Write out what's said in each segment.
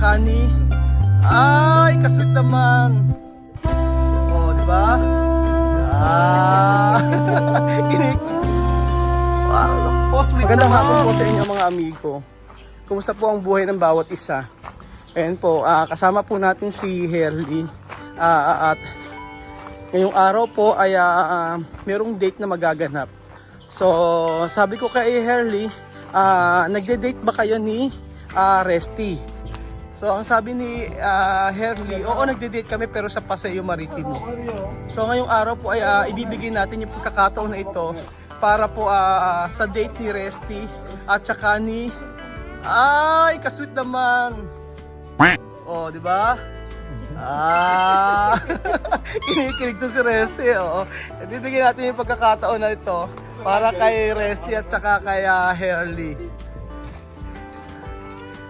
tsaka ni... Ay, kasweet naman. Oh, di ba? Kinik. Wow, sweet magandang hapon po sa inyo mga amigo. Kumusta po ang buhay ng bawat isa? Ayan po, kasama po natin si Herly. At ngayong araw po ay merong date na magaganap. So, sabi ko kay Herly, nagde-date ba kayo ni Resty? So, ang sabi ni Herly, oo, nagde-date kami pero sa Paseo Maritimo. So, ngayong araw po ay ibibigay natin yung pagkakataon na ito para po sa date ni Resty at saka ni... Ay, kasweet naman. Oh, di ba? Kinikilig to si Resty, oo. Ibibigay natin yung pagkakataon na ito para kay Resty at saka kay Herly.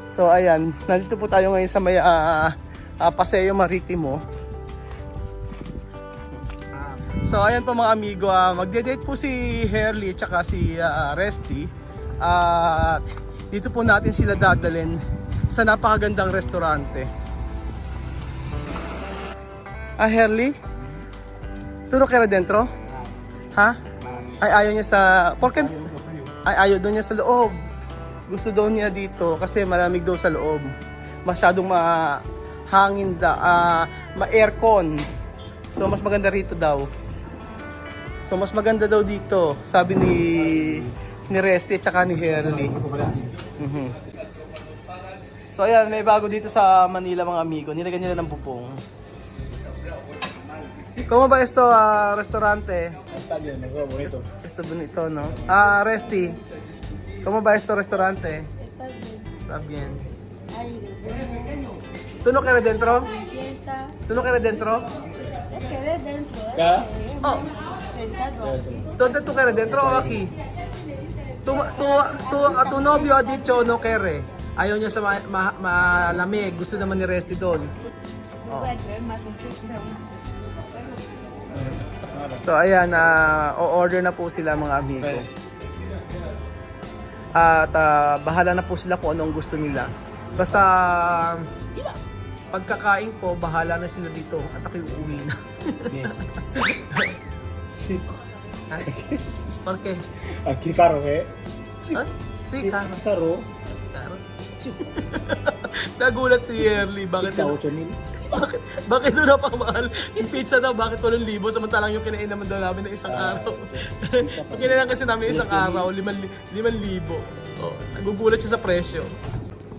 So ayan, nandito po tayo ngayon sa may Paseo Maritimo. So ayan po mga amigo, magde-date po si Herly at saka si Resty. At dito po natin sila dadalhin sa napakagandang restaurante. Herly? Turo kayo dentro? Ha? Ay ayaw niya sa... Porke... Ay ayaw daw niya sa loob. Gusto daw niya dito kasi malamig daw sa loob. Masyadong mahangin ma-aircon. So mas maganda rito daw. So mas maganda daw dito, sabi ni Resty at saka ni Herly. So ayan, may bago dito sa Manila mga amigo. Nilagyan nila ng bubong. ¿Cómo va esto restaurante? Está bien, me veo bonito. Esto bonito, ¿no? Resty, ¿cómo va esto restaurante? Está bien. Está bien. Aire, ¿Tú no quieres dentro? limpieza. ¿Tú no quieres dentro? Es que de dentro. ¿Qué? Oh, Sentado aquí. ¿dónde tú quieres? ¿Dentro o aquí? Tu novio ha dicho no quiere. Ayaw niya sa malamig. Gusto naman ni Resty doon. No voy a creer más que sí, pero So ayan, o-order na po sila mga amigo. At bahala na po sila kung anong gusto nila. Basta pagkakain ko, bahala na sila dito at ako'y uuwi na. ¿Por qué? Aquí carro, ¿eh? Huh? Sí, caro. Carro. Caro. Nagulat si Herly. Bakit Está yun? 8,000. Bakit doon napakamahal? Yung pizza daw, bakit 8,000? Samantalang yung kinain naman daw namin na isang araw. Yung kinain kasi namin isang araw, 5,000. Oh, nagugulat siya sa presyo.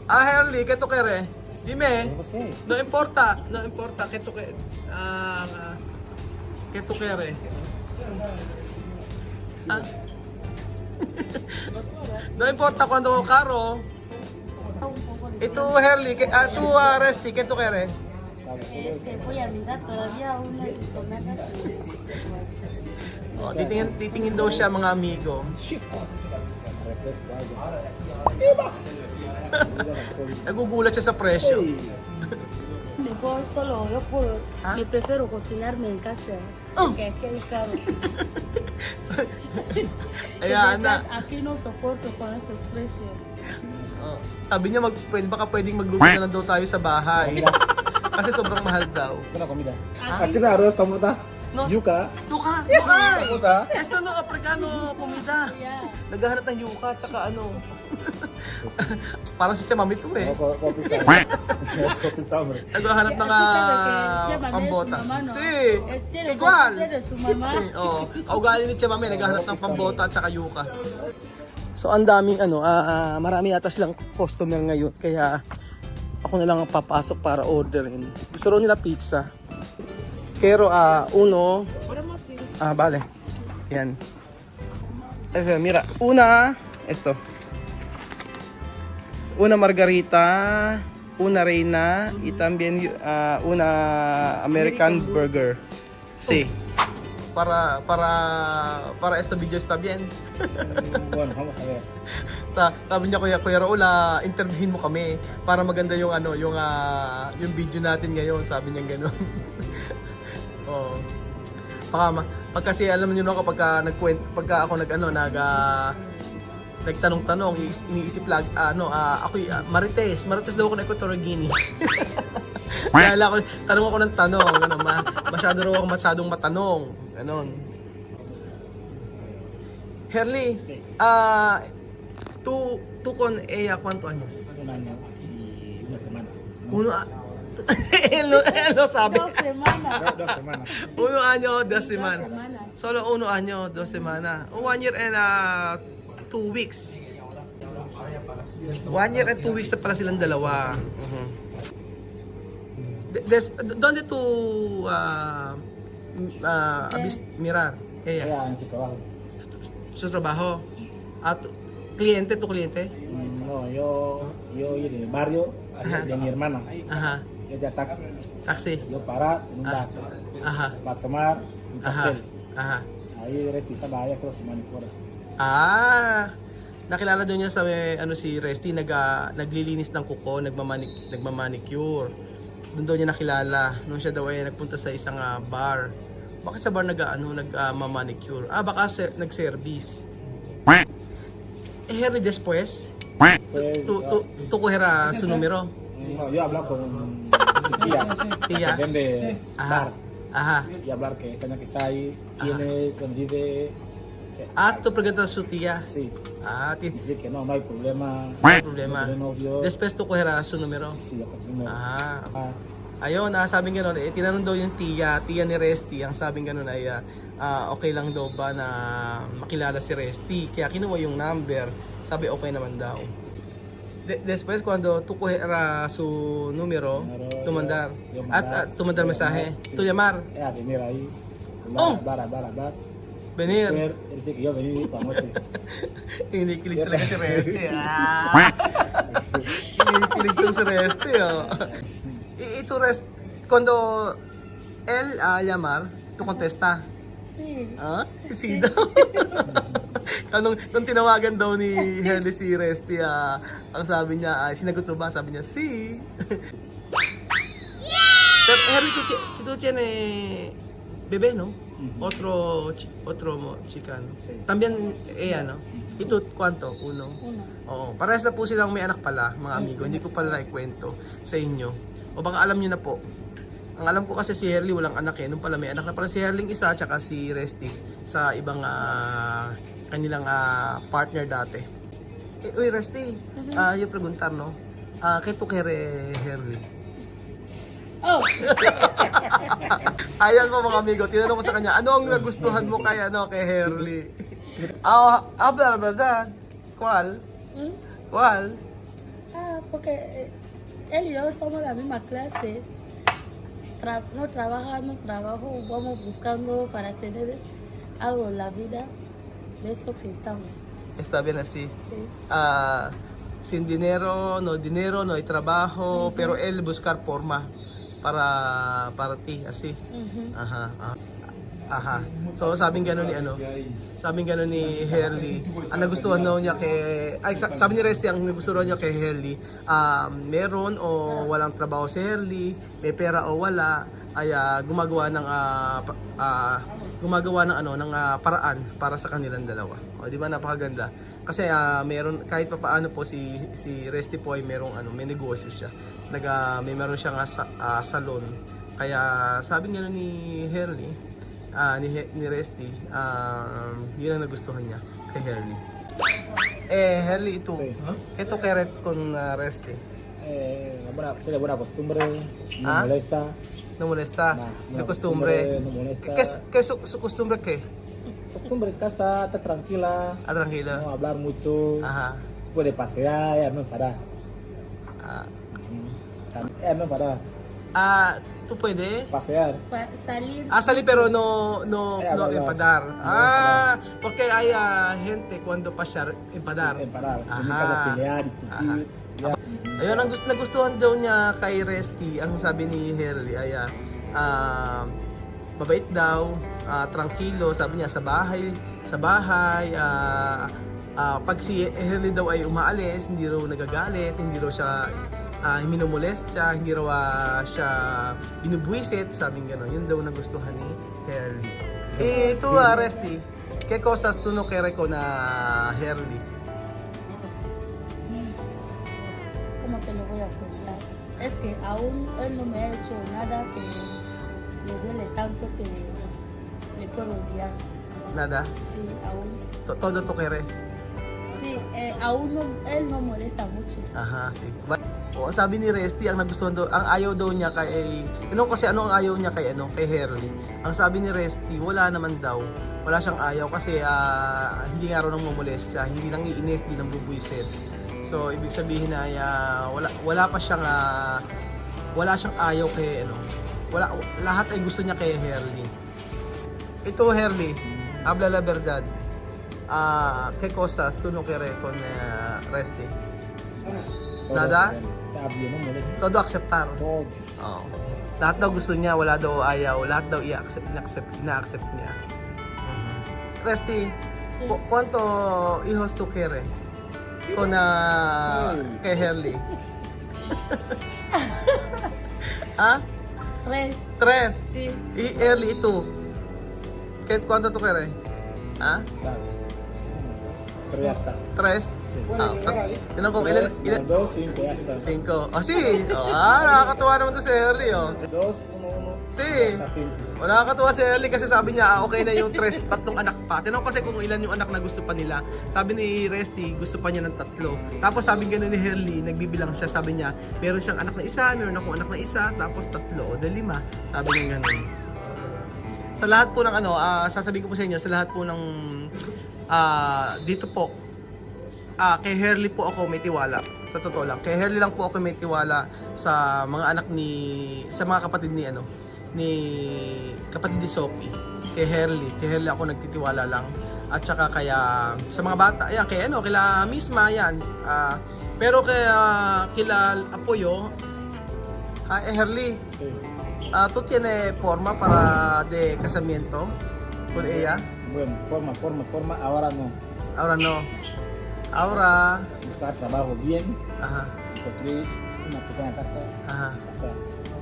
Herly, ¿qué tú quieres? Dime. No importa. No importa. ¿Qué tú quieres? ¿Qué tú quieres? No importa cuando caro. Ito, Herly, tú, Resty, ¿qué tú quieres? es que voy a mirar todavía aún no he visto nada. Oh, titingin daw siya mga amigo. Refresco, algo. Nagugulat siya sa presyo. Mejor solo yo puedo, ¿Ah? me prefiero cocinarme en casa. Porque aquí hay caro. De Ayan verdad, na. aquí no soporto con esos precios. Oh, sabi niya baka pwedeng magluto na lang daw tayo sa bahay. Kasi sobrang mahal daw. ¿Qué es la comida? Ah. Aquí la arroz, pamuta. No, Yuca. Yuka! Pamuta. Esto no, aprikano, kumida. Yeah. Naghahanap ng yuka, tsaka ano. Parang si Chamami to eh. Copi está. Copi está, hombre. Naghahanap ng pambota. Si, igual. Si, oh, kaugali ni Chamami, naghahanap ng pambota at saka yuka. So ang daming marami atas lang customer ngayon, kaya ako na lang ang papasok para orderin. Gusto rin nila pizza. Pero uno, vale. Yan. Mira, esto. Una margarita, una reina, y también una American burger. Sí. Para esto video está bien. Bueno, vamos a ver. Sabi niya, Kuya Raul, interviewin mo kami para maganda yung yung video natin ngayon, sabi niya gano'n. Oh. Pag kasi alam niyo no, kapag ako nagtanong-tanong, iniisip lag, ako'y Marites daw ako na Equatorial Guinea. Kaya tanong ako ng tanong, masyado raw ako matanong, ganon. Herli, tú con ella, ¿cuántos años? Un año y una semana. Hello, sabi. 2 semanas. 2 semanas. 1 año, 2 semanas. semanas. Solo 1 año, 2 semanas. 1 year and 2 weeks. 1 year and 2 weeks na pala silang dalawa. ¿Dónde tú mirar? Ella. Ella en su trabajo. Su trabajo. ¿Cliente? ¿Tu cliente? No, yo en el barrio de mi hermana. Ajá. Ella taxi. Taxi. Yo para en un bar Ajá. para tomar un Ajá. cóctel. Ajá. Ahí Resti estaba allá solo se manicura. Nakilala doon niya sa si Resty, naglilinis ng kuko, nagmamanicure. Doon daw niya nakilala nung siya daw ay nagpunta sa isang bar. Bakit sa bar nagmamanicure? Baka nag-service. Henry después, tú cogerás su número. No, yo hablo con su tía. Tía. Que vende bar. Ajá. Y hablar que esta que está ahí tiene, cuando dice Tú preguntas a su tía. sí, dice que no hay problema. No hay problema. No tiene novio. Después tú cogerás su número. Sí, casi no. Ayun, sabing gano'n, tinanong daw yung tiya ni Resty, ang sabing gano'n ay okay lang daw ba na makilala si Resty, kaya kinuha yung number, sabi okay naman daw. Después, cuando tú cogerás su número, tumandar, tumandar mensaje, tú llamar, Venir ahí. Oh. Bar. venir. Dice que yo vení famoso. Kinikilig talaga si Resty. Kinikilig talaga si Resty. Y tú, cuando él llamar, tú contesta. Sí. Sí daw. Nung tinawagan daw ni Herli si Resty, ang sabi niya, sinagot mo ba? Sabi niya, sí. Pero Herli, tú tienes bebé, ¿no? Otro chica, ¿no? Sí. También ella, ¿no? ¿Y tú, cuánto? 1? 1. Oo, parehas na po silang may anak pala, mga amigo. Hindi ko pala naikwento sa inyo. O baka alam nyo na po. Ang alam ko kasi si Herli walang anak nung pala may anak na pala si Herling isa, tsaka si Resty sa ibang kanilang partner dati. Uy, Resty, yung preguntar, no? ¿Qué tú quieres, Herli? Oh, Ayan po mga amigo, tinanong ko sa kanya, ano ang nagustuhan mo kay Herli? Habla la verdad. ¿Cuál? ¿Cuál? porque él y yo somos la misma clase. No trabajamos, vamos buscando para tener algo en la vida. De eso que estamos. Está bien así. Sí. Sin dinero, no hay trabajo, pero él buscar forma para ti, así. Aha. So sabing gano'n ni Herli, ang nagustuhan daw niya sabi ni Resty, ang nagustuhan niya kay Herli, meron o walang trabaho si Herli, may pera o wala, ay gumagawa ng paraan para sa kanilang dalawa. O di ba, napakaganda. Kasi meron kahit papaano po si Resty po ay may negosyo siya. Meron siyang salon. Kaya sabi nga ni Herli, ni Resty, yun ang nagustuhan niya kay Herli. Herli, ito. Ito keret con Resty. Tiene buena costumbre, no molesta. No molesta. De costumbre. No molesta. ¿Qué su costumbre qué? Costumbre en casa, está tranquila. Tranquila. No hablar mucho. Ajá. Puede pasear, ella no para. Ella no para. ¿Tú puede? Pasear. Salir. Salir pero no hablar. empadar. Porque hay gente cuando pasar empadar. Parar. Ajá. Tiene que pelear, discutir. Ya. Ayun, ang nagustuhan daw niya kay Resty, ang sabi ni Herli ay mabait daw, tranquilo, sabi niya sa bahay, pag si Herli daw ay umaalis, hindi raw nagagalit, hindi raw siya minumolestya, hindi raw siya binubuisit, sabing gano'n. Yun daw nagustuhan ni Herli. Resty, ¿qué cosas tú no quieres con Herli? como que lo voy a contar. Es que aún él no me ha hecho nada que le duele tanto que le puedo odiar. Nada? Sí, aún. Todo to kere? Sí, aún no, él no molesta mucho. Aha, sige. Ang sabi ni Resty, ang nagustuhan daw, ang ayaw daw niya kay, kasi ano ang ayaw niya kay Harley. Ang sabi ni Resty, wala naman daw. Wala siyang ayaw kasi hindi nga raw nang mamolestya, hindi nang iinis, hindi nang bubuisit. So ibig sabihin na wala pa siyang wala siyang ayaw kay lahat ay gusto niya kay Harley. Ito Harley, habla la verdad. ¿Qué cosas tú no quieres con Resty? Nada? Sabi mo muli. Todo acceptar. Todo. Oo. Lahat daw gusto niya, wala daw ayaw, lahat daw ina-accept niya. Resty, ¿cuánto hijos tú quieres con kay Harley? ¿Ah? 3. 3. Sí. Y Harley, ¿tú? ¿Cuánto tú quieres? ¿Ah? Pero ya está. 3? Tinanong ko, ilan? 2, 5, ya está. 5. Oh, si. Nakakatuwa naman to si Harley, oh. 2, 1, 1. Si. Nakakatuwa si Harley kasi sabi niya, okay na yung tatlong anak pa. Tinanong kasi kung ilan yung anak na gusto pa nila. Sabi ni Resty, gusto pa niya ng 3. Tapos sabi gano'n ni Harley, nagbibilang siya. Sabi niya, meron siyang anak na isa, meron akong anak na isa, tapos 3 o 5. Sabi niya gano'n. Sa lahat po ng sasabihin ko po sa inyo, sa lahat po ng dito po, kay Harley po ako may tiwala. Sa totoo lang, kay Harley lang po ako may tiwala sa mga anak sa mga kapatid ni kapatid ni Sophie. Kay Harley ako nagtitiwala lang. At saka kaya sa mga bata, ayan, kila misma yan. Pero kila Apoyo, Harley, ¿tú tienes forma para de casamiento con ella? Bueno, forma, ahora no. Ahora no. Ahora, Buscar trabajo bien, ajá, construir una pequeña casa, ajá. casa,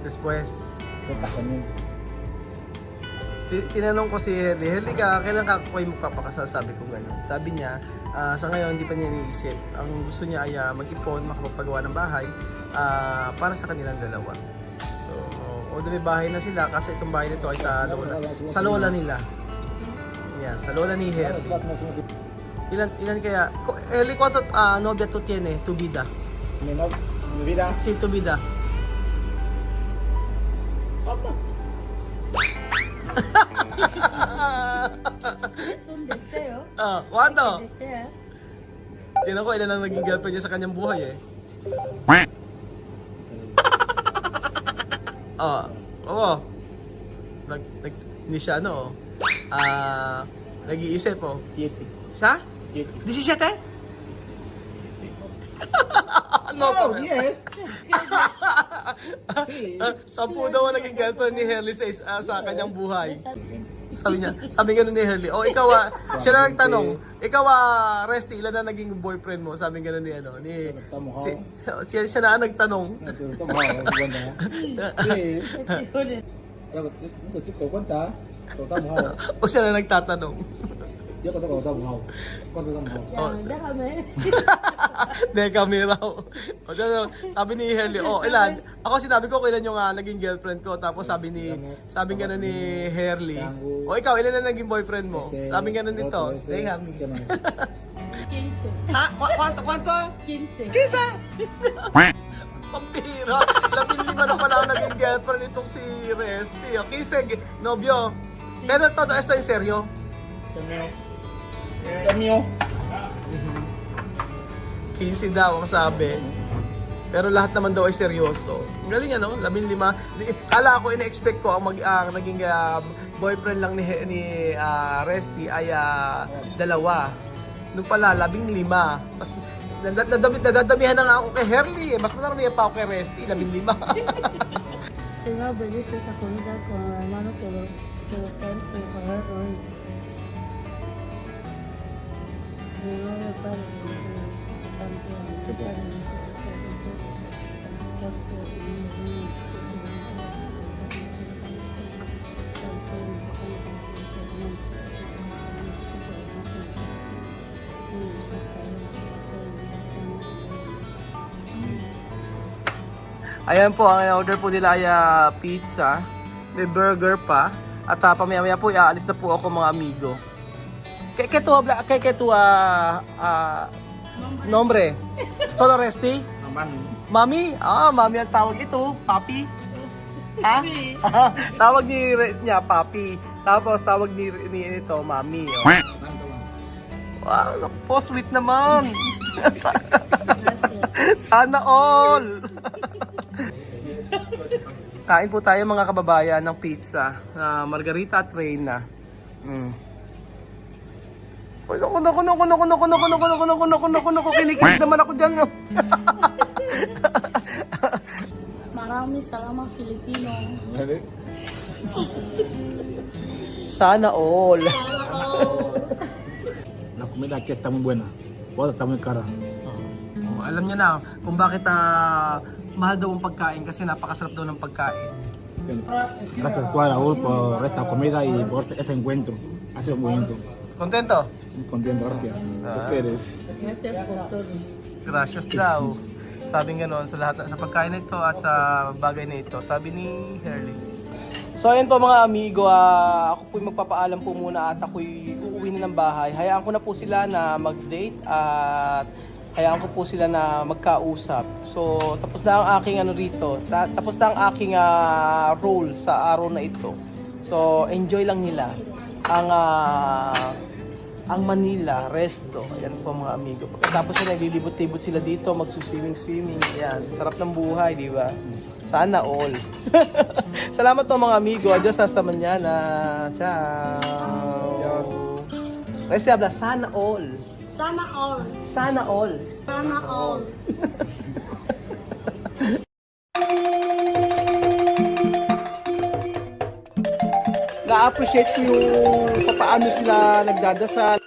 Después, un casamiento. tinanong ko si Harley, kailan ka ako magpapakasal? Sabi ko gano'n. Sabi niya, sa ngayon hindi pa niya iniisip. Ang gusto niya ay mag-ipon, makapagpagawa ng bahay para sa kanilang dalawa. So, may bahay na sila kasi itong bahay nito ay sa lola nila. Yan, sa lola ni Harley. Ilan kaya? Harley, ¿cuánto novia tú tienes? Tu vida? Mi vida, Sí, tu vida. papá. Es un deseo. ¿Cuánto? Desea. Tingnan ko ilan ang naging girlfriend niya sa kanyang buhay eh. Oo. Hindi siya nag-iisip 7. Sa? 7. 17? No, Oh, yes. Sí. 10 daw ang naging girlfriend ni Harley sa kanyang buhay. Sabi gano'n ni Harley, ikaw siya na nagtanong, ikaw Resty, ilan na naging boyfriend mo? Sabi gano'n siya na ang nagtanong. Sí. Ito chico, cuenta. Contamos ahora. O siya na nagtatanong. Yo cuento cuando estamos ahora. ¿Cuánto estamos ahora? Ya, déjame. Dahil kami raw. Sabi ni Harley, ilan? Ako sinabi ko kung ilan yung naging girlfriend ko. Tapos sabi gano'n ni Harley, ikaw, ilan na naging boyfriend mo? Sabi gano'n nito, dahil kami. 15. Ha? Kwanto? 15. Kisa! Pampira! 15 na pala ang naging girlfriend itong si Resty. Kisig, nobyo. Pero todo esto en serio? Mío. 15 daw ang sabi. Pero lahat naman daw ay seryoso. Ang galing 15. Kala ko, ina-expect ko ang naging boyfriend lang ni Resty ay 2. Nung pala, 15. Mas nadadamihan na nga ako kay Harley. Mas marami pa ako kay Resty, 15. Señor, bendice esa comida con la hermano que lo están preparando hoy. En el nombre del Padre, del Hijo y del Espíritu Santo. Amén. Padre nuestro que estás en el cielo, santificado sea tu nombre. Ayan po, ang order po nila ay pizza. May burger pa. At pamaya-maya po, iaalis na po ako mga amigo. Nombre. Solo resti? Aman. Mami? Mami ang tawag ito. Papi? Ha? Tawag niya, Papi. Tapos tawag ni ito, Mami. Oh. Wow, po sweet naman. Sana all. Kain po tayo mga kababayan ng pizza na Margarita at Reina. Kinikilig naman ako dyan. Maraming salamat Filipino. Sana all. La comida aquí está muy buena. Otra está muy cara. Alam niyo na kung bakit mahal daw ang pagkain kasi napakasarap daw ng pagkain. Gracias a toda Raúl por esta comida y por este encuentro. Ha sido muy bonito. Kontento? Muy contento, gracias. Ustedes. Gracias por todo. Gracias daw. Sabi nga noon sa lahat sa pagkain na ito at sa bagay na ito. Sabi ni Herly. So ayun po mga amigo, ako po'y magpapaalam po muna at ako'y uuwi na ng bahay. Hayaan ko na po sila na mag-date at hayaan ko po sila na magkausap. So tapos na ang aking rito. Tapos na ang aking role sa araw na ito. So enjoy lang nila ang Manila Resto. Ayan po mga amigo. Pagkatapos na naglilibot-libot sila dito, magsuswimming-swimming. Ayan, sarap ng buhay, di ba? Sana all. Salamat po mga amigo. Adios hasta mañana. Ciao. Reste habla, sana all. Sana all. Sana all. Sana all. Na-appreciate ko yung paano sila nagdadasal.